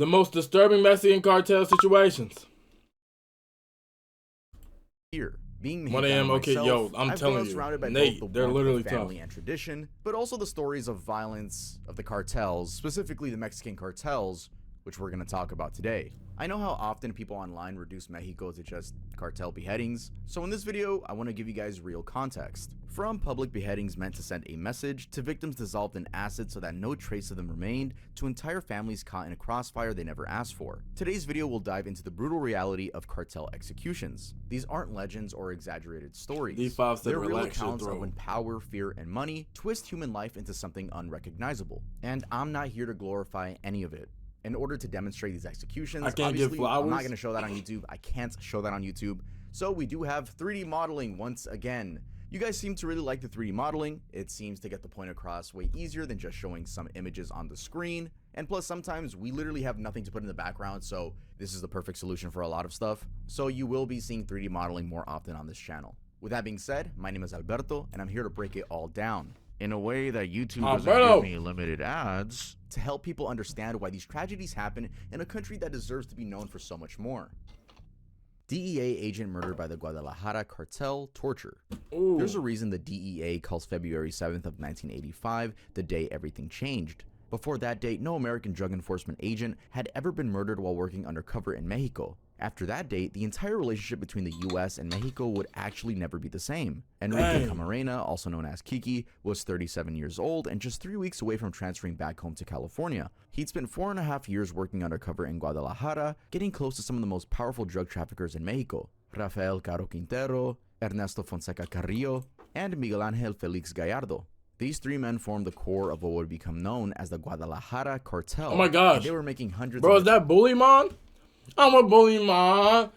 The most disturbing Mexican cartel situations. Here, being 1 a.m. Okay, yo, I'm telling you, surrounded by Nate, both the they're warmth of literally family tough. and tradition, but also the stories of violence of the cartels, specifically the Mexican cartels, which we're going to talk about today. I know how often people online reduce Mexico to just cartel beheadings, so in this video, I want to give you guys real context. From public beheadings meant to send a message, to victims dissolved in acid so that no trace of them remained, to entire families caught in a crossfire they never asked for. Today's video will dive into the brutal reality of cartel executions. These aren't legends or exaggerated stories. D5 said They're real relax your accounts of throat. when power, fear, and money twist human life into something unrecognizable. And I'm not here to glorify any of it. In order to demonstrate these executions, I can't give obviously, flowers. I'm not going to show that on YouTube. I can't show that on YouTube. So we do have 3D modeling once again. You guys seem to really like the 3D modeling. It seems to get the point across way easier than just showing some images on the screen. And plus, sometimes we literally have nothing to put in the background, so this is the perfect solution for a lot of stuff. So you will be seeing 3D modeling more often on this channel. With that being said, my name is Alberto, and I'm here to break it all down in a way that YouTube doesn't give me limited ads, to help people understand why these tragedies happen in a country that deserves to be known for so much more. DEA agent murdered by the Guadalajara cartel, torture. Ooh. There's a reason the DEA calls February 7th of 1985 the day everything changed. Before that date, no American drug enforcement agent had ever been murdered while working undercover in Mexico. After that date, the entire relationship between the US and Mexico would actually never be the same. Enrique Camarena, also known as Kiki, was 37 years old and just 3 weeks away from transferring back home to California. He'd spent 4.5 years working undercover in Guadalajara, getting close to some of the most powerful drug traffickers in Mexico: Rafael Caro Quintero, Ernesto Fonseca Carrillo, and Miguel Angel Felix Gallardo. These 3 men formed the core of what would become known as the Guadalajara cartel. Oh my gosh. And they were making hundreds Bro, of... is that Bully Man? I'm a Bully Man.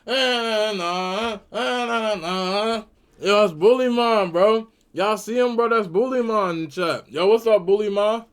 Yo, it's Bully Man, bro. Y'all see him, bro? That's Bully Man in chat. Yo, what's up, Bully Man?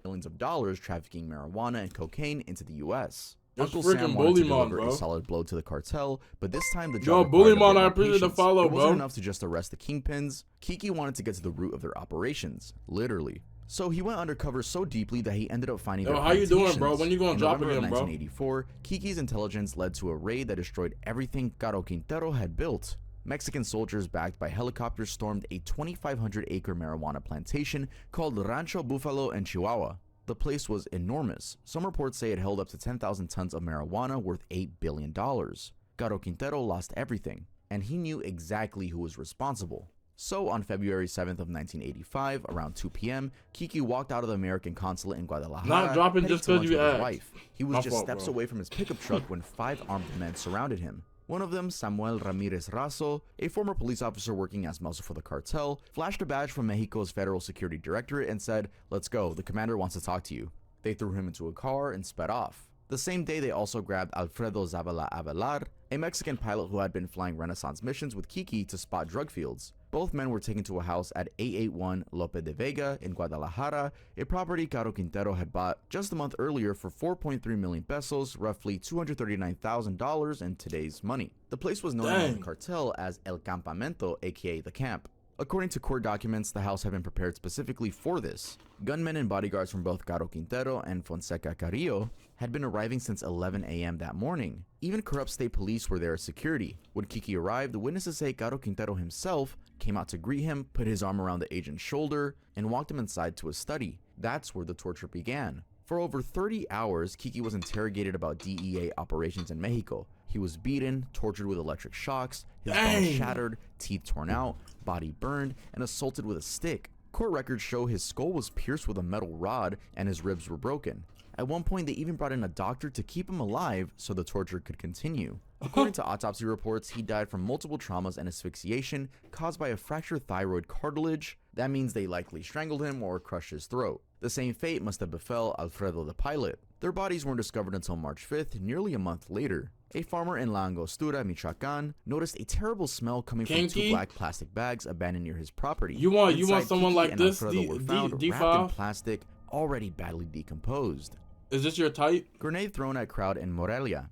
millions of dollars trafficking marijuana and cocaine into the U.S. That's Uncle freaking Sam wanted Bully to Man, deliver bro. a solid blow to the cartel, but this time the Yo, job Bully required a Man, bit I more appreciate the patience. follow, It wasn't bro. enough to just arrest the kingpins. Kiki wanted to get to the root of their operations, literally. So he went undercover so deeply that he ended up finding their Yo, how you doing, plantations. bro? When you gonna In drop November again, of bro? 1984, Kiki's intelligence led to a raid that destroyed everything Caro Quintero had built. Mexican soldiers backed by helicopters stormed a 2,500-acre marijuana plantation called Rancho Buffalo in Chihuahua. The place was enormous. Some reports say it held up to 10,000 tons of marijuana worth $8 billion. Caro Quintero lost everything, and he knew exactly who was responsible. So on February 7th of 1985, around 2 p.m., Kiki walked out of the American consulate in Guadalajara, Not dropping heading just to lunch 'cause you with his asked. wife. He was My just fault, steps bro. away from his pickup truck when 5 armed men surrounded him. One of them, Samuel Ramirez Razo, a former police officer working as muscle for the cartel, flashed a badge from Mexico's Federal Security Directorate and said, "Let's go, the commander wants to talk to you." They threw him into a car and sped off. The same day, they also grabbed Alfredo Zavala Avelar, a Mexican pilot who had been flying Renaissance missions with Kiki to spot drug fields. Both men were taken to a house at 881 Lope de Vega in Guadalajara, a property Caro Quintero had bought just a month earlier for 4.3 million pesos, roughly $239,000 in today's money. The place was known among the cartel as El Campamento, aka the camp. According to court documents, the house had been prepared specifically for this. Gunmen and bodyguards from both Caro Quintero and Fonseca Carrillo had been arriving since 11 a.m. that morning. Even corrupt state police were there as security. When Kiki arrived, witnesses say Caro Quintero himself came out to greet him, put his arm around the agent's shoulder, and walked him inside to his study. That's where the torture began. For over 30 hours, Kiki was interrogated about DEA operations in Mexico. He was beaten, tortured with electric shocks, his bones shattered, teeth torn out, body burned, and assaulted with a stick. Court records show his skull was pierced with a metal rod and his ribs were broken. At one point, they even brought in a doctor to keep him alive so the torture could continue. According to autopsy reports, he died from multiple traumas and asphyxiation caused by a fractured thyroid cartilage. That means they likely strangled him or crushed his throat. The same fate must have befell Alfredo the pilot. Their bodies weren't discovered until March 5th, nearly a month later. A farmer in La Angostura, Michoacan, noticed a terrible smell coming from 2 black plastic bags abandoned near his property. You want Inside, someone Kiki like and this, Alfredo were found wrapped in D5? plastic, already badly decomposed. Is this your type? Grenade thrown at crowd in Morelia.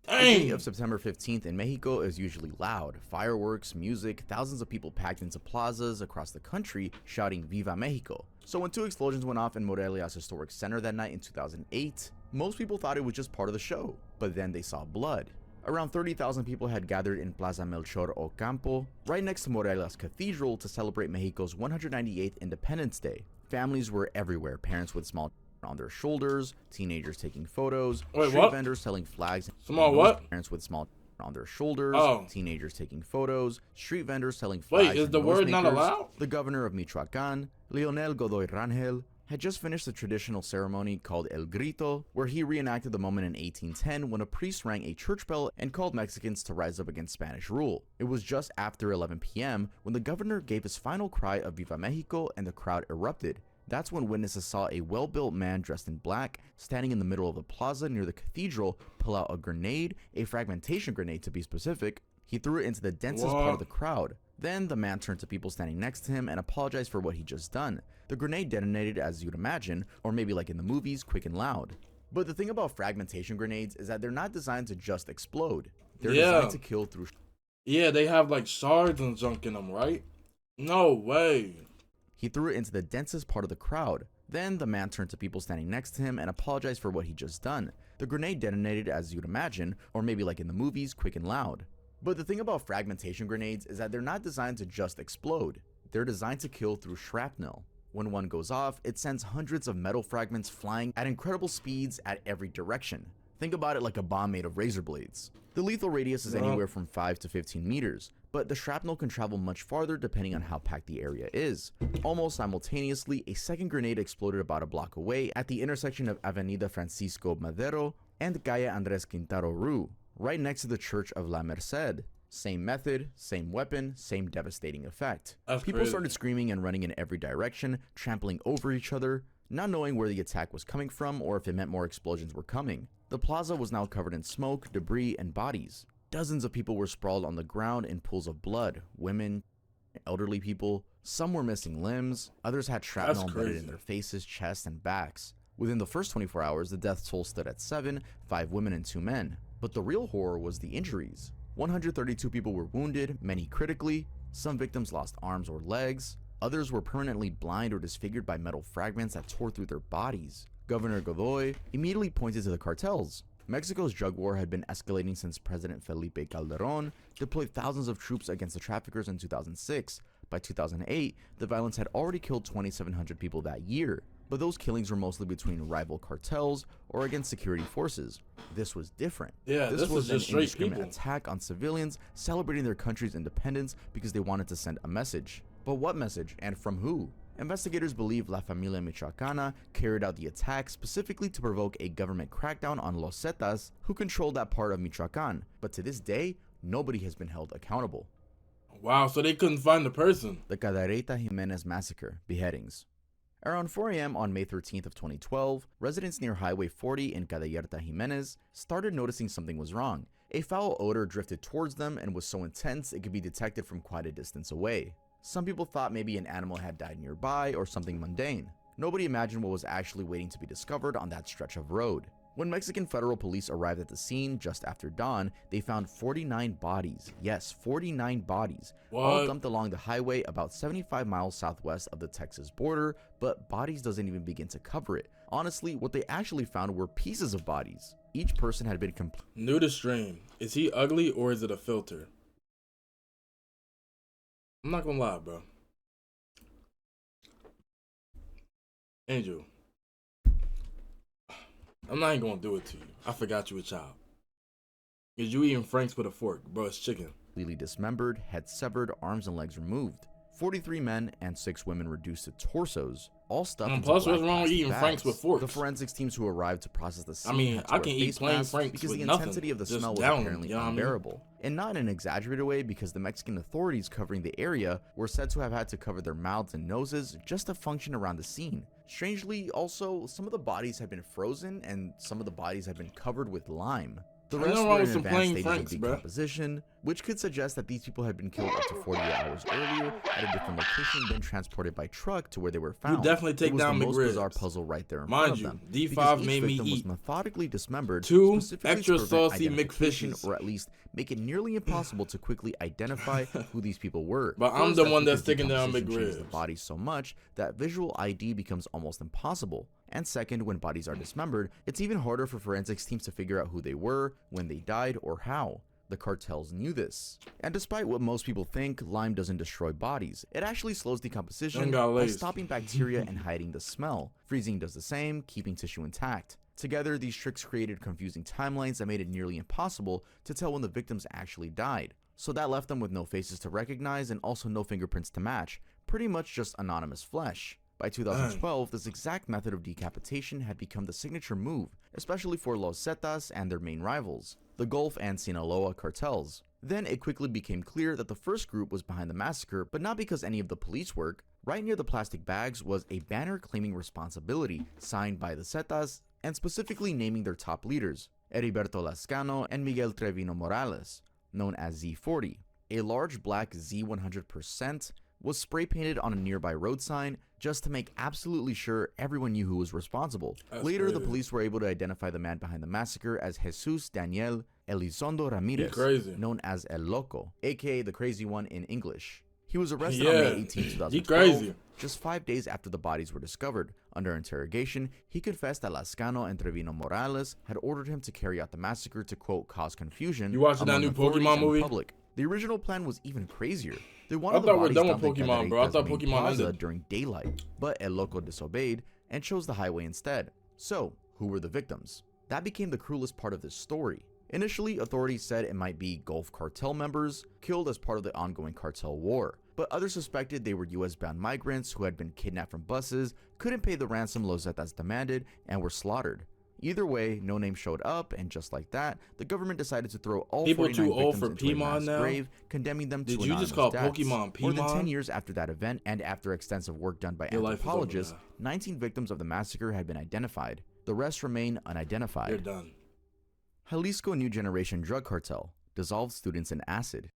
The Dang. day of September 15th in Mexico is usually loud. Fireworks, music, thousands of people packed into plazas across the country shouting Viva Mexico. So when 2 explosions went off in Morelia's historic center that night in 2008, most people thought it was just part of the show, but then they saw blood. Around 30,000 people had gathered in Plaza Melchor Ocampo, right next to Morelia's cathedral, to celebrate Mexico's 198th Independence Day. Families were everywhere, parents with small on their shoulders, teenagers taking photos, street vendors selling flags, small what? Parents with small on their shoulders, teenagers taking photos, street vendors selling flags. Wait, is the word not allowed? The governor of Michoacán, Leonel Godoy Rangel, had just finished the traditional ceremony called El Grito, where he reenacted the moment in 1810 when a priest rang a church bell and called Mexicans to rise up against Spanish rule. It was just after 11 p.m. when the governor gave his final cry of Viva Mexico and the crowd erupted. That's when witnesses saw a well-built man dressed in black standing in the middle of the plaza near the cathedral pull out a grenade, a fragmentation grenade to be specific. He threw it into the densest part of the crowd. Then the man turned to people standing next to him and apologized for what he just done. The grenade detonated as you'd imagine, or maybe like in the movies, quick and loud. But the thing about fragmentation grenades is that they're not designed to just explode. They're designed to kill through. Yeah, they have like shards and junk in them, right? No way. He threw it into the densest part of the crowd. Then the man turned to people standing next to him and apologized for what he just done. The grenade detonated as you'd imagine, or maybe like in the movies, quick and loud. But the thing about fragmentation grenades is that they're not designed to just explode. They're designed to kill through shrapnel. When one goes off, it sends hundreds of metal fragments flying at incredible speeds at every direction. Think about it like a bomb made of razor blades. The lethal radius is anywhere from 5 to 15 meters, but the shrapnel can travel much farther depending on how packed the area is. Almost simultaneously, a second grenade exploded about a block away at the intersection of Avenida Francisco Madero and Calle Andres Quintero Rue, right next to the Church of La Merced. Same method, same weapon, same devastating effect. People started screaming and running in every direction, trampling over each other, not knowing where the attack was coming from or if it meant more explosions were coming. The plaza was now covered in smoke, debris, and bodies. Dozens of people were sprawled on the ground in pools of blood, women, elderly people. Some were missing limbs, others had shrapnel embedded in their faces, chests, and backs. Within the first 24 hours, the death toll stood at 7, 5 women and 2 men. But the real horror was the injuries. 132 people were wounded, many critically. Some victims lost arms or legs. Others were permanently blind or disfigured by metal fragments that tore through their bodies. Governor Godoy immediately pointed to the cartels. Mexico's drug war had been escalating since President Felipe Calderón deployed thousands of troops against the traffickers in 2006. By 2008, the violence had already killed 2,700 people that year, but those killings were mostly between rival cartels or against security forces. This was different. This was an indiscriminate attack on civilians celebrating their country's independence because they wanted to send a message. But what message, and from who? Investigators believe La Familia Michoacana carried out the attack specifically to provoke a government crackdown on Los Zetas, who controlled that part of Michoacán, but to this day, nobody has been held accountable. Wow, so they couldn't find the person. The Cadereyta Jimenez Massacre, beheadings. Around 4 a.m. on May 13th of 2012, residents near Highway 40 in Cadereyta Jimenez started noticing something was wrong. A foul odor drifted towards them and was so intense it could be detected from quite a distance away. Some people thought maybe an animal had died nearby or something mundane. Nobody imagined what was actually waiting to be discovered on that stretch of road. When Mexican federal police arrived at the scene just after dawn, they found 49 bodies. Yes, 49 bodies. All dumped along the highway about 75 miles southwest of the Texas border, but bodies doesn't even begin to cover it. Honestly, what they actually found were pieces of bodies. Each person had been New to stream. Is he ugly or is it a filter? I'm not gonna lie, bro. Angel, I'm not even gonna do it to you. I forgot you a child. Cause you eating Franks with a fork, bro. It's chicken. Completely dismembered, head severed, arms and legs removed. 43 men and 6 women reduced to torsos, all stuffed into plus, black what's wrong with eating bags. Franks with forks? The forensics teams who arrived to process the scene. I mean, had to I wear can eat face plain masks Franks because with the nothing. intensity of the Just smell was down, apparently you know what I mean? unbearable. And not in an exaggerated way, because the Mexican authorities covering the area were said to have had to cover their mouths and noses just to function around the scene. Strangely, also, some of the bodies had been frozen and some of the bodies had been covered with lime. The Ain't rest nothing were wrong in with some advanced plain stages Franks, of bruh. decomposition, which could suggest that these people had been killed up to 48 hours earlier at a different location, then transported by truck to where they were found. You definitely take it was down the most bizarre McRibs. puzzle right there in Mind front you, of them, D5 because each made me victim was eat methodically dismembered, 2 specifically extra to prevent saucy identification, McFishes. or at least make it nearly impossible to quickly identify who these people were. But I'm First, the that's one that's because taking down decomposition changes the McRibs. body so much that visual ID becomes almost impossible. And second, when bodies are dismembered, it's even harder for forensics teams to figure out who they were, when they died, or how. The cartels knew this. And despite what most people think, lime doesn't destroy bodies. It actually slows decomposition by stopping bacteria and hiding the smell. Freezing does the same, keeping tissue intact. Together, these tricks created confusing timelines that made it nearly impossible to tell when the victims actually died. So that left them with no faces to recognize and also no fingerprints to match, pretty much just anonymous flesh. By 2012, this exact method of decapitation had become the signature move, especially for Los Zetas and their main rivals, the Gulf and Sinaloa cartels. Then it quickly became clear that the first group was behind the massacre, but not because any of the police work. Right near the plastic bags was a banner claiming responsibility, signed by the Zetas, and specifically naming their top leaders, Heriberto Lascano and Miguel Trevino Morales, known as Z40. A large black Z100% was spray painted on a nearby road sign just to make absolutely sure everyone knew who was responsible. Later, crazy. the police were able to identify the man behind the massacre as Jesus Daniel Elizondo Ramirez, known as El Loco, aka the Crazy One in English. He was arrested on May 18, 2012, just 5 days after the bodies were discovered. Under interrogation, he confessed that Lascano and Trevino Morales had ordered him to carry out the massacre to, quote, cause confusion You watching that among new authorities Pokemon and the movie? public. The original plan was even crazier. They I wanted the thought we're bodies done with dumped in Pokemon, bro. I Cadereyta's thought main Pokemon plaza ended. during daylight, but El Loco disobeyed and chose the highway instead. So, who were the victims? That became the cruelest part of this story. Initially, authorities said it might be Gulf cartel members killed as part of the ongoing cartel war, but others suspected they were US-bound migrants who had been kidnapped from buses, couldn't pay the ransom Los Zetas demanded, and were slaughtered. Either way, no name showed up, and just like that, the government decided to throw all People 49 too old victims for into a mass Pokemon now? grave, condemning them to Did you just anonymous call deaths. Pokemon More than 10 Pokemon? years after that event, and after extensive work done by Your life is over anthropologists, now. 19 victims of the massacre had been identified. The rest remain unidentified. You're done. Jalisco New Generation Drug Cartel dissolved students in acid.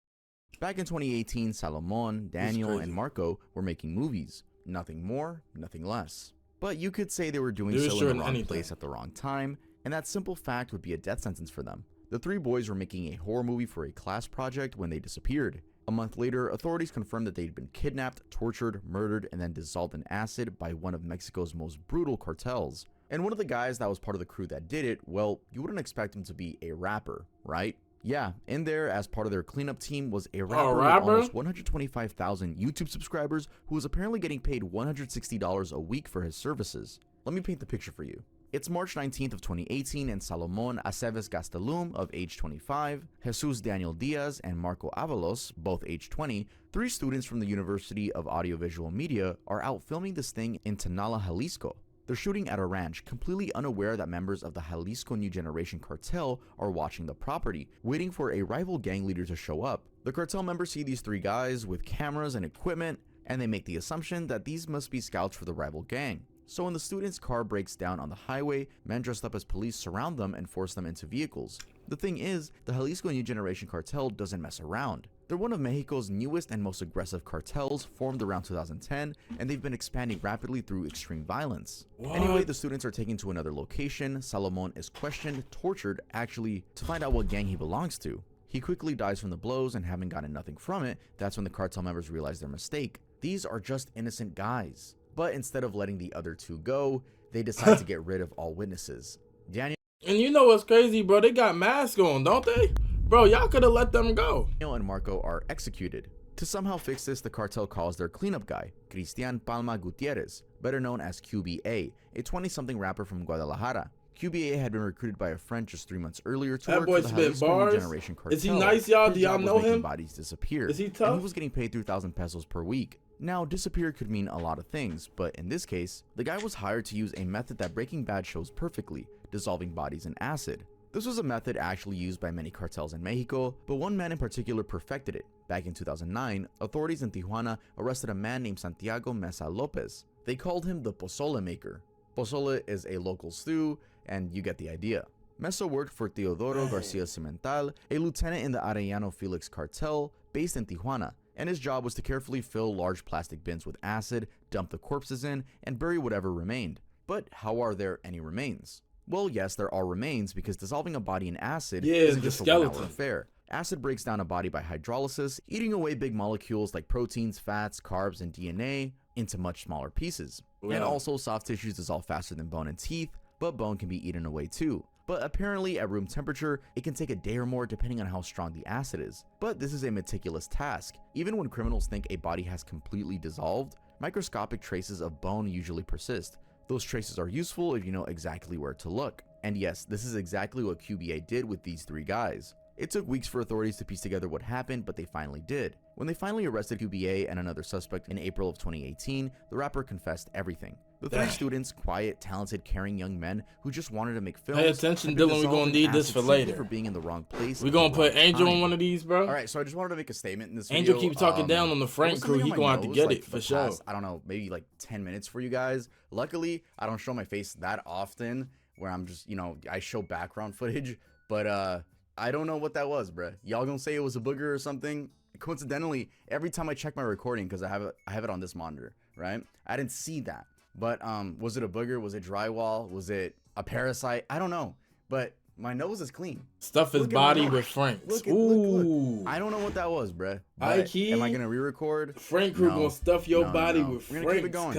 Back in 2018, Salomon, Daniel, crazy. and Marco were making movies. Nothing more, nothing less. But you could say they were doing They were so in showing the wrong anything. place at the wrong time, and that simple fact would be a death sentence for them. The three boys were making a horror movie for a class project when they disappeared. A month later, authorities confirmed that they'd been kidnapped, tortured, murdered, and then dissolved in acid by one of Mexico's most brutal cartels. And one of the guys that was part of the crew that did it, well, you wouldn't expect him to be a rapper, right? Yeah, in there as part of their cleanup team was a rapper with almost 125,000 YouTube subscribers who was apparently getting paid $160 a week for his services. Let me paint the picture for you. It's March 19th of 2018 and Salomon Aceves Gastelum of age 25, Jesus Daniel Diaz and Marco Avalos, both age 20, three students from the University of Audiovisual Media, are out filming this thing in Tonala, Jalisco. They're shooting at a ranch, completely unaware that members of the Jalisco New Generation cartel are watching the property, waiting for a rival gang leader to show up. The cartel members see these three guys with cameras and equipment, and they make the assumption that these must be scouts for the rival gang. So when the student's car breaks down on the highway, men dressed up as police surround them and force them into vehicles. The thing is, the Jalisco New Generation cartel doesn't mess around. They're one of Mexico's newest and most aggressive cartels, formed around 2010, and they've been expanding rapidly through extreme violence. Anyway, the students are taken to another location. Salomon is questioned, tortured, actually, to find out what gang he belongs to. He quickly dies from the blows, and having gotten nothing from it, that's when the cartel members realize their mistake. These are just innocent guys. But instead of letting the other two go, they decide to get rid of all witnesses. Daniel And you know what's crazy, bro? They got masks on, don't they? Bro, y'all could have let them go. and Marco are executed. To somehow fix this, the cartel calls their cleanup guy, Cristian Palma Gutierrez, better known as QBA, a 20-something rapper from Guadalajara. QBA had been recruited by a friend just 3 months earlier to That work boy for the spit Jalisco New bars. Generation cartel. Is he nice, y'all? His Do y'all job was know making him? bodies disappear. Is he And tough? he was getting paid 3,000 pesos per week. Now, disappear could mean a lot of things, but in this case, the guy was hired to use a method that Breaking Bad shows perfectly, dissolving bodies in acid. This was a method actually used by many cartels in Mexico, but one man in particular perfected it. Back in 2009, authorities in Tijuana arrested a man named Santiago Mesa Lopez. They called him the Pozole Maker. Pozole is a local stew, and you get the idea. Mesa worked for Teodoro Garcia Cimental, a lieutenant in the Arellano Felix cartel based in Tijuana, and his job was to carefully fill large plastic bins with acid, dump the corpses in, and bury whatever remained. But how are there any remains? Well, yes, there are remains because dissolving a body in acid isn't just a 1 hour affair. Acid breaks down a body by hydrolysis, eating away big molecules like proteins, fats, carbs, and DNA into much smaller pieces. And also, soft tissues dissolve faster than bone and teeth, but bone can be eaten away too. But apparently at room temperature, it can take a day or more depending on how strong the acid is. But this is a meticulous task. Even when criminals think a body has completely dissolved, microscopic traces of bone usually persist. Those traces are useful if you know exactly where to look. And yes, this is exactly what QBA did with these 3 guys. It took weeks for authorities to piece together what happened, but they finally did. When they finally arrested QBA and another suspect in April of 2018, the rapper confessed everything. The 3 students, quiet, talented, caring young men who just wanted to make films. Pay attention, Dylan, we're gonna need this for later. For being in the wrong place. We're gonna put Angel on one of these, bro. Alright, so I just wanted to make a statement in this Angel video. keeps talking down on the Frank crew. He gonna have to get it for sure. I don't know, maybe like 10 minutes for you guys. Luckily, I don't show my face that often where I'm just, you know, I show background footage, but I don't know what that was, bruh. Y'all gonna say it was a booger or something? Coincidentally, every time I check my recording, because I have it on this monitor, right? I didn't see that. But was it a booger? Was it drywall? Was it a parasite? I don't know. But my nose is clean. Stuff his body with Frank's. Ooh. I don't know what that was, bruh. Key. Am I gonna re-record? Frank crew gonna stuff your body with Frank's. We're gonna keep it going.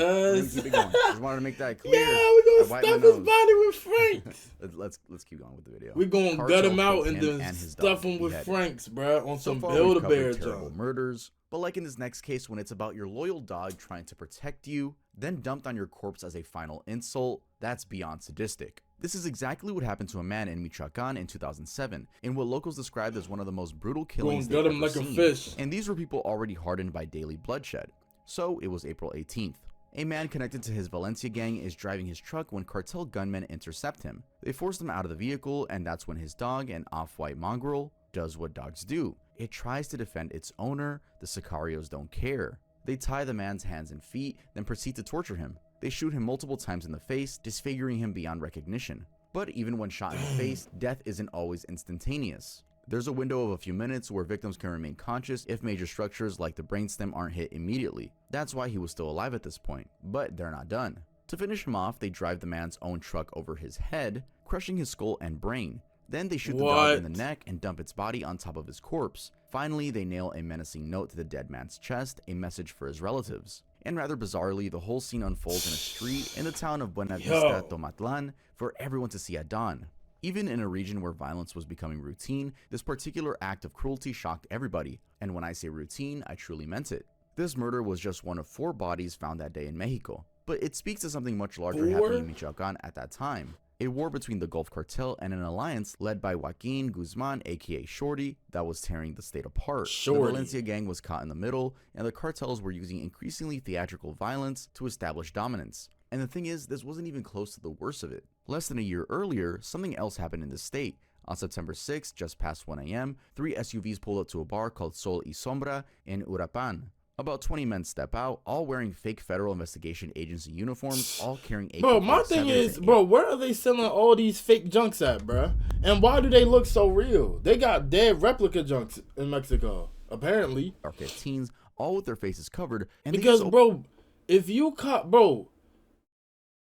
Keep it going. Just wanted to make that clear. Yeah, we're gonna stuff his body with Frank's. let's keep going with the video. We're gonna gut him out and then stuff him with Frank's, bruh, on some Build-A-Bear terrible murders. But like in this next case, when it's about your loyal dog trying to protect you, then dumped on your corpse as a final insult, that's beyond sadistic. This is exactly what happened to a man in Michoacan in 2007, in what locals described as one of the most brutal killings they've ever seen. Fish. And these were people already hardened by daily bloodshed. So it was April 18th. A man connected to his Valencia gang is driving his truck when cartel gunmen intercept him. They force him out of the vehicle, and that's when his dog, an off-white mongrel, does what dogs do. It tries to defend its owner. The Sicarios don't care. They tie the man's hands and feet, then proceed to torture him. They shoot him multiple times in the face, disfiguring him beyond recognition. But even when shot in the face, death isn't always instantaneous. There's a window of a few minutes where victims can remain conscious if major structures like the brainstem aren't hit immediately. That's why he was still alive at this point. But they're not done. To finish him off, they drive the man's own truck over his head, crushing his skull and brain. Then they shoot the dog in the neck and dump its body on top of his corpse. Finally, they nail a menacing note to the dead man's chest, a message for his relatives. And rather bizarrely, the whole scene unfolds in a street in the town of Buena Vista, Tomatlan, for everyone to see at dawn. Even in a region where violence was becoming routine, this particular act of cruelty shocked everybody. And when I say routine, I truly meant it. This murder was just one of 4 bodies found that day in Mexico, but it speaks to something much larger happening in Michoacan at that time. A war between the Gulf Cartel and an alliance led by Joaquin Guzman, aka Shorty, that was tearing the state apart. The Valencia gang was caught in the middle, and the cartels were using increasingly theatrical violence to establish dominance. And the thing is, this wasn't even close to the worst of it. Less than a year earlier, something else happened in the state. On September 6, just past 1 a.m., 3 SUVs pulled up to a bar called Sol y Sombra in Urapan. About 20 men step out, all wearing fake Federal Investigation Agency uniforms, all carrying AK-47s. Bro, my thing is, bro, where are they selling all these fake junks at, bro? And why do they look so real? They got dead replica junks in Mexico, apparently. AR-15s, all with their faces covered. And because, bro, if you cop, bro,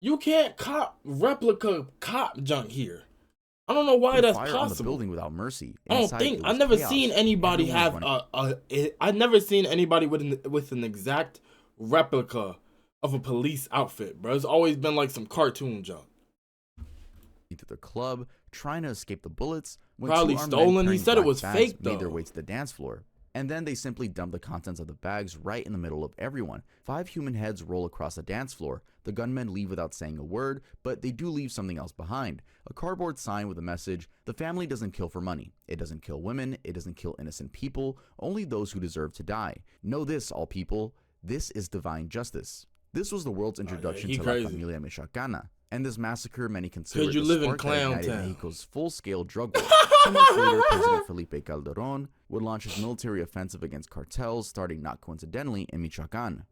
you can't cop replica cop junk here. I don't know why that's possible. On the building without mercy. I've never seen anybody have I've never seen anybody with an exact replica of a police outfit, bro. It's always been like some cartoon junk. To the club, trying to escape the bullets. When probably stolen. He said it was fake, though. Made their way to the dance floor. And then they simply dump the contents of the bags right in the middle of everyone. 5 human heads roll across the dance floor. The gunmen leave without saying a word, but they do leave something else behind. A cardboard sign with a message: the family doesn't kill for money. It doesn't kill women. It doesn't kill innocent people. Only those who deserve to die. Know this, all people. This is divine justice. This was the world's introduction to La Familia Michoacana. And this massacre, many consider the spark that ignited Mexico's full-scale drug war. 2 months later, President Felipe Calderón would launch his military offensive against cartels, starting not coincidentally in Michoacan.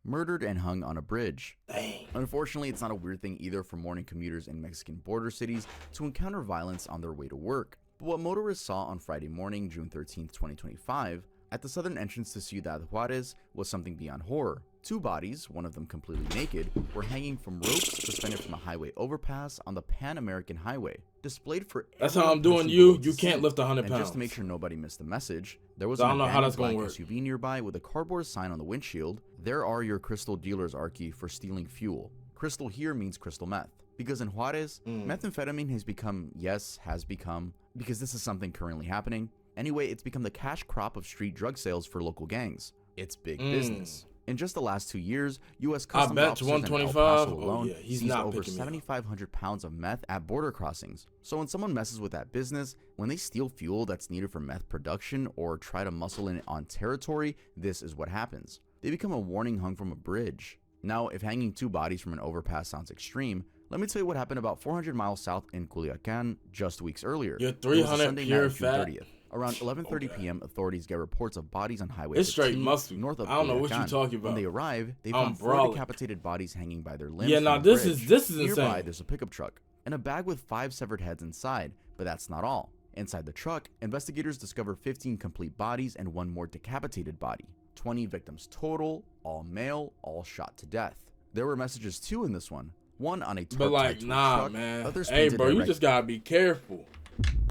murdered and hung on a bridge. Dang. Unfortunately, it's not a weird thing either for morning commuters in Mexican border cities to encounter violence on their way to work. But what motorists saw on Friday morning, June 13, 2025, at the southern entrance to Ciudad Juarez was something beyond horror. Two bodies, one of them completely naked, were hanging from ropes suspended from a highway overpass on the Pan American Highway, displayed for That's how I'm doing you. You can't lift 100 pounds. And just to make sure nobody missed the message, there was I an don't know how that's abandoned gonna black work. SUV nearby with a cardboard sign on the windshield. There are your crystal dealers, Archie, for stealing fuel. Crystal here means crystal meth. Because in Juarez, methamphetamine has become, because this is something currently happening. Anyway, it's become the cash crop of street drug sales for local gangs. It's big business. In just the last 2 years, U.S. Customs officers in El 125 Paso alone he's seized not over picking me up. 7,500 pounds of meth at border crossings. So when someone messes with that business, when they steal fuel that's needed for meth production or try to muscle in on territory, this is what happens. They become a warning hung from a bridge. Now, if hanging two bodies from an overpass sounds extreme, let me tell you what happened about 400 miles south in Culiacan just weeks earlier. You're It was a 300 Sunday pure night of June fat. 30th. Around 11:30 p.m., authorities get reports of bodies on Highway It's straight 15 muscle. north of I don't know what Culiacan. you talking about. When they arrive, they I'm found four brolic. decapitated bodies hanging by their limbs. Yeah, from now the this bridge. is Nearby, insane. there's a pickup truck and a bag with 5 severed heads inside, but that's not all. Inside the truck, investigators discover 15 complete bodies and 1 more decapitated body. 20 victims total, all male, all shot to death. There were messages too in this one. One on a tarp But like, tied to a nah, truck, man. others Hey, painted bro, you direct- just gotta be careful.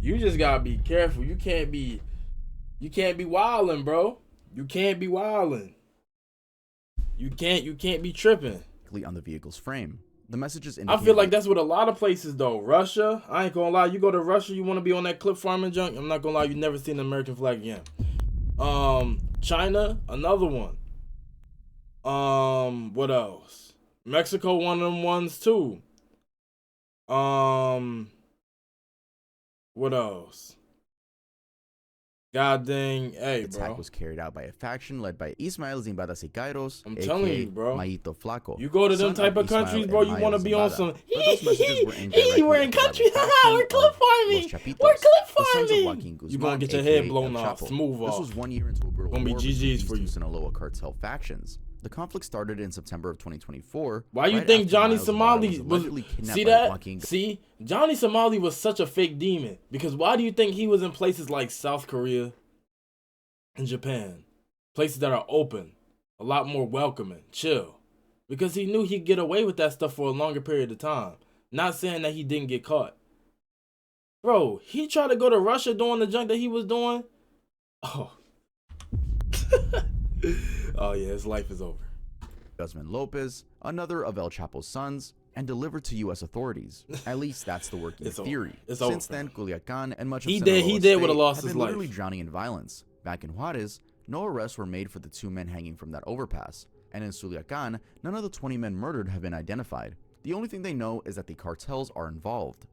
You just gotta be careful. You can't be wildin', bro. You can't be wildin'. You can't be tripping. on the vehicle's frame. The messages I indicate feel like that's what a lot of places though. Russia, I ain't gonna lie. You go to Russia, you want to be on that clip farming junk. I'm not gonna lie. You never seen an American flag again. China, another one. What else? Mexico, one of them ones too. What else? God dang, hey, the bro. attack was carried out by a faction led by Ismael Zimbada Siqueiros, I'm aka telling you, bro. Maito Flaco. You go to them son type of Ismael countries, and bro. You Mayo want to be on Zimbada. some. But those messages were indirectly We're in about the country. faction We're of clip Los farming. Chapitos, We're clip the sons of farming. Joaquin Guzman, You gonna get your aka head blown El off, Chapo. smooth This off. was 1 year into a brutal Gonna be war between GGs East for you. and Sinaloa cartel factions. The conflict started in September of 2024. Why you right think after Johnny Miles Somali Ibarra was? allegedly kidnapped See by that? Joaquin See, Johnny Somali was such a fake demon because why do you think he was in places like South Korea and Japan, places that are open, a lot more welcoming, chill, because he knew he'd get away with that stuff for a longer period of time. Not saying that he didn't get caught, bro. He tried to go to Russia doing the junk that he was doing. Oh, oh yeah, his life is over. Guzman Lopez, another of El Chapo's sons, and delivered to U.S. authorities. At least that's the working It's over. theory. It's Since over, then, Culiacan and much of He Sinaloa did State would've lost have his been life. literally drowning in violence. Back in Juarez, no arrests were made for the 2 men hanging from that overpass, and in Culiacan, none of the 20 men murdered have been identified. The only thing they know is that the cartels are involved.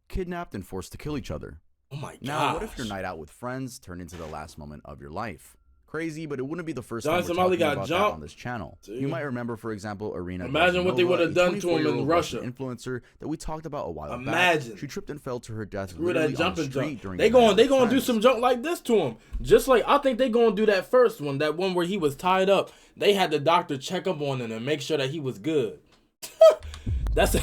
Kidnapped and forced to kill each other. Oh my god. Now, what if your night out with friends turned into the last moment of your life? Crazy, but it wouldn't be the first Johnny time we're Somali talking got about that jumped. on this channel. Dude. You might remember, for example, Irina. Imagine what they Gazanova, would've a done to him in 24-year-old Russia. Russian influencer that we talked about a while Imagine. back. She tripped and fell to her death Screw literally that on the jumping street junk. during They the night going of do silence. some junk like this to him. Just like I think they gonna do that first one, that one where he was tied up. They had the doctor check up on him and make sure that he was good. That's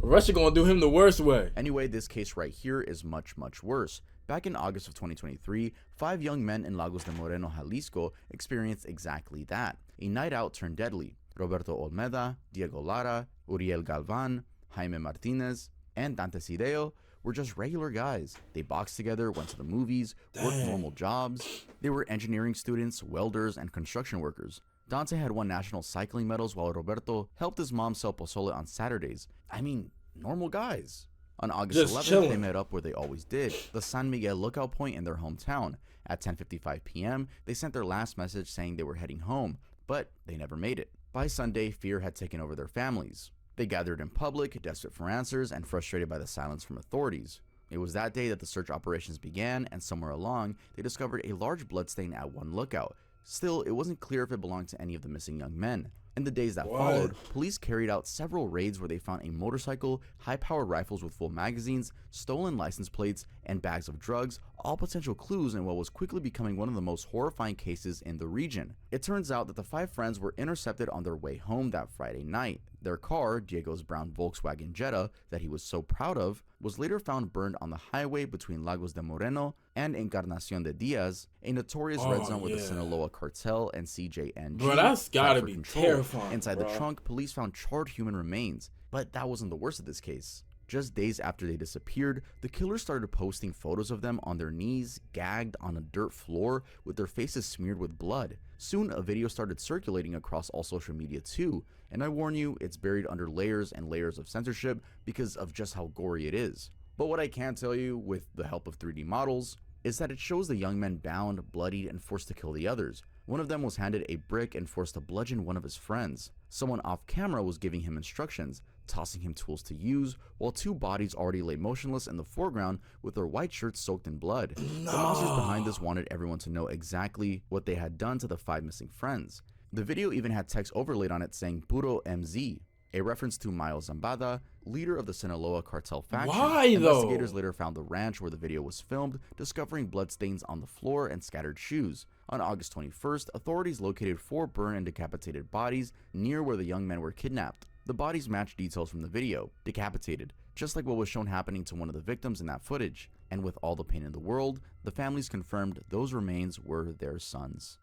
Russia gonna do him the worst way. Anyway, this case right here is much, much worse. Back in August of 2023, 5 young men in Lagos de Moreno, Jalisco experienced exactly that. A night out turned deadly. Roberto Olmeda, Diego Lara, Uriel Galvan, Jaime Martinez, and Dante Sideo were just regular guys. They boxed together, went to the movies, worked normal jobs. They were engineering students, welders, and construction workers. Dante had won national cycling medals while Roberto helped his mom sell pozole on Saturdays. I mean, normal guys. On August Just 11th, chilling. they met up where they always did, the San Miguel lookout point in their hometown. At 10:55 p.m., they sent their last message saying they were heading home, but they never made it. By Sunday, fear had taken over their families. They gathered in public, desperate for answers and frustrated by the silence from authorities. It was that day that the search operations began, and somewhere along, they discovered a large bloodstain at one lookout. Still, it wasn't clear if it belonged to any of the missing young men. In the days that followed, police carried out several raids where they found a motorcycle, high-powered rifles with full magazines, stolen license plates, and bags of drugs, all potential clues in what was quickly becoming one of the most horrifying cases in the region. It turns out that the 5 friends were intercepted on their way home that Friday night. Their car, Diego's brown Volkswagen Jetta that he was so proud of, was later found burned on the highway between Lagos de Moreno and Encarnacion de Diaz, a notorious red zone where the Sinaloa Cartel and CJNG Bro, that's gotta be control. terrifying. Inside the trunk, police found charred human remains, but that wasn't the worst of this case. Just days after they disappeared, the killers started posting photos of them on their knees, gagged on a dirt floor with their faces smeared with blood. Soon, a video started circulating across all social media too, and I warn you, it's buried under layers and layers of censorship because of just how gory it is. But what I can tell you, with the help of 3D models, is that it shows the young men bound, bloodied, and forced to kill the others. One of them was handed a brick and forced to bludgeon one of his friends. Someone off camera was giving him instructions, tossing him tools to use, while 2 bodies already lay motionless in the foreground with their white shirts soaked in blood. No. The monsters behind this wanted everyone to know exactly what they had done to the 5 missing friends. The video even had text overlaid on it saying Puro MZ, a reference to Miles Zambada, leader of the Sinaloa Cartel faction. Why though? Investigators later found the ranch where the video was filmed, discovering bloodstains on the floor and scattered shoes. On August 21st, authorities located 4 burned and decapitated bodies near where the young men were kidnapped. The bodies matched details from the video, decapitated, just like what was shown happening to one of the victims in that footage. And with all the pain in the world, the families confirmed those remains were their sons.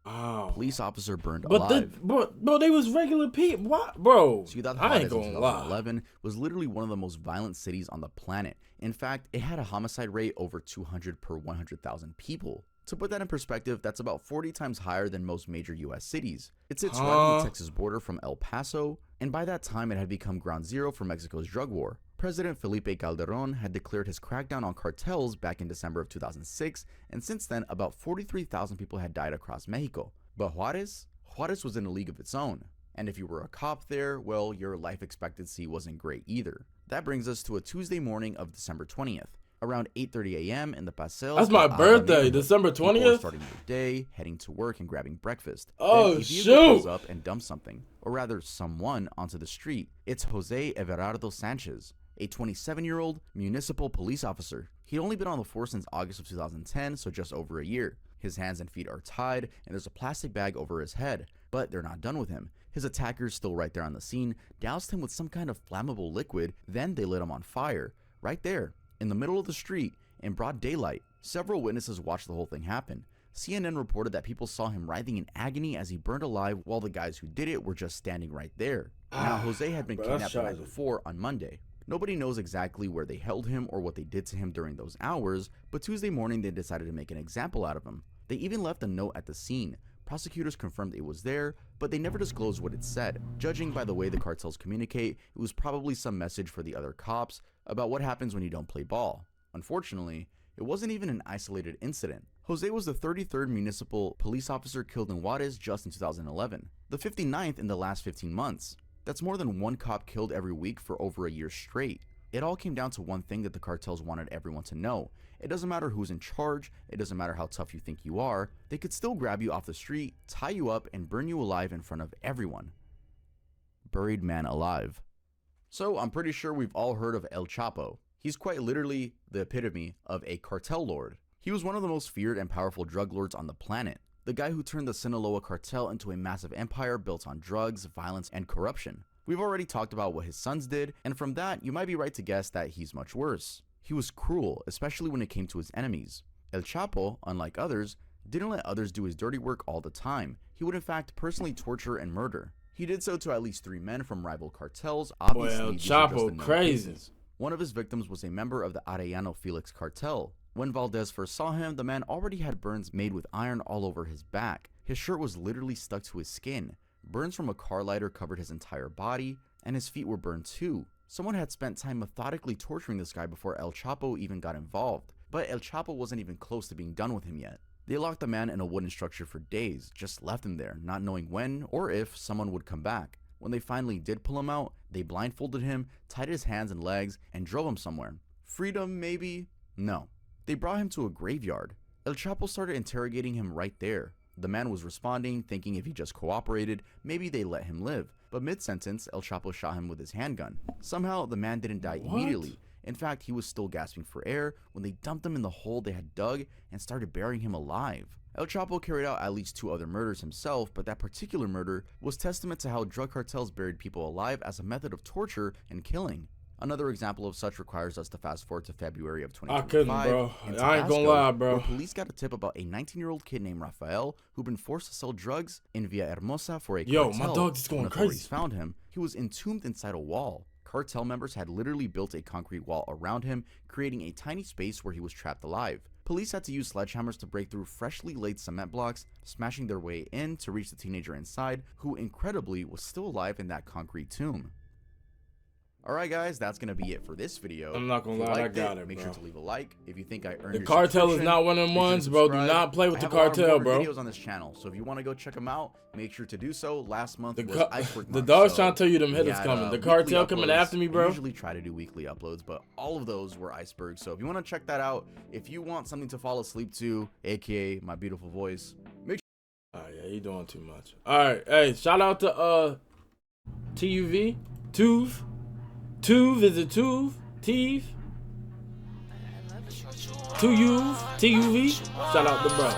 Wow. Police officer burned alive. Bro, they was regular people. What, bro? Ciudad I ain't Juarez in gonna lie. 2011 was literally one of the most violent cities on the planet. In fact, it had a homicide rate over 200 per 100,000 people. To put that in perspective, that's about 40 times higher than most major US cities. It sits right on the Texas border from El Paso, and by that time it had become ground zero for Mexico's drug war. President Felipe Calderon had declared his crackdown on cartels back in December of 2006, and since then about 43,000 people had died across Mexico. But Juarez was in a league of its own. And if you were a cop there, well, your life expectancy wasn't great either. That brings us to a Tuesday morning of December 20th. Around 8:30 a.m. in the Paseo. That's my birthday, December 20th. Starting your day, heading to work, and grabbing breakfast. Oh, then shoot! Pulls up and dumps something, or rather, someone onto the street. It's Jose Everardo Sanchez, a 27-year-old municipal police officer. He'd only been on the force since August of 2010, so just over a year. His hands and feet are tied, and there's a plastic bag over his head. But they're not done with him. His attackers, still right there on the scene, doused him with some kind of flammable liquid. Then they lit him on fire, right there, in the middle of the street, in broad daylight. Several witnesses watched the whole thing happen. CNN reported that people saw him writhing in agony as he burned alive, while the guys who did it were just standing right there. Now, Jose had been kidnapped the night before, on Monday. Nobody knows exactly where they held him or what they did to him during those hours, but Tuesday morning they decided to make an example out of him. They even left a note at the scene. Prosecutors confirmed it was there, but they never disclosed what it said. Judging by the way the cartels communicate, it was probably some message for the other cops about what happens when you don't play ball. Unfortunately, it wasn't even an isolated incident. Jose was the 33rd municipal police officer killed in Juarez just in 2011, the 59th in the last 15 months. That's more than 1 cop killed every week for over a year straight. It all came down to one thing that the cartels wanted everyone to know. It doesn't matter who's in charge, it doesn't matter how tough you think you are, they could still grab you off the street, tie you up, and burn you alive in front of everyone. Buried man alive. So I'm pretty sure we've all heard of El Chapo. He's quite literally the epitome of a cartel lord. He was one of the most feared and powerful drug lords on the planet. The guy who turned the Sinaloa cartel into a massive empire built on drugs, violence, and corruption. We've already talked about what his sons did, and from that, you might be right to guess that he's much worse. He was cruel, especially when it came to his enemies. El Chapo, unlike others, didn't let others do his dirty work all the time. He would in fact personally torture and murder. He did so to at least 3 men from rival cartels. Obviously, El these are just the Chapo, known crazy. cases. One of his victims was a member of the Arellano Felix cartel. When Valdez first saw him, the man already had burns made with iron all over his back. His shirt was literally stuck to his skin. Burns from a car lighter covered his entire body, and his feet were burned too. Someone had spent time methodically torturing this guy before El Chapo even got involved, but El Chapo wasn't even close to being done with him yet. They locked the man in a wooden structure for days, just left him there, not knowing when or if someone would come back. When they finally did pull him out, they blindfolded him, tied his hands and legs, and drove him somewhere. Freedom, maybe? No. They brought him to a graveyard. El Chapo started interrogating him right there. The man was responding, thinking if he just cooperated, maybe they let him live. But mid-sentence, El Chapo shot him with his handgun. Somehow, the man didn't die immediately. In fact, he was still gasping for air when they dumped him in the hole they had dug and started burying him alive. El Chapo carried out at least 2 other murders himself, but that particular murder was testament to how drug cartels buried people alive as a method of torture and killing. Another example of such requires us to fast forward to February of 2025. I couldn't, bro. In I ain't gonna Tabasco, lie, bro. where police got a tip about a 19-year-old kid named Rafael who'd been forced to sell drugs in Villahermosa for a cartel. My dog is going When authorities crazy. found him, he was entombed inside a wall. Cartel members had literally built a concrete wall around him, creating a tiny space where he was trapped alive. Police had to use sledgehammers to break through freshly laid cement blocks, smashing their way in to reach the teenager inside, who incredibly was still alive in that concrete tomb. Alright guys, that's gonna be it for this video. I'm not gonna lie, I got it, Make bro. sure to leave a like. If you think I earned The your Cartel is subscription, not one of them make sure to ones, bro. Do subscribe. not play with I the have a lot Cartel, more bro. videos on this channel, so if you want to go check them out, make sure to do so. Last month was Iceberg The month, dog's so trying to tell you them we hitters had, coming. The weekly Cartel coming uploads. after me, bro. I usually try to do weekly uploads, but all of those were Iceberg. So if you want to check that out, if you want something to fall asleep to, aka my beautiful voice, make sure. Oh yeah, you doing too much. All right, hey, shout out to TUV, Tuve, is it Tuve? Teve? TUV. Shout out to bro.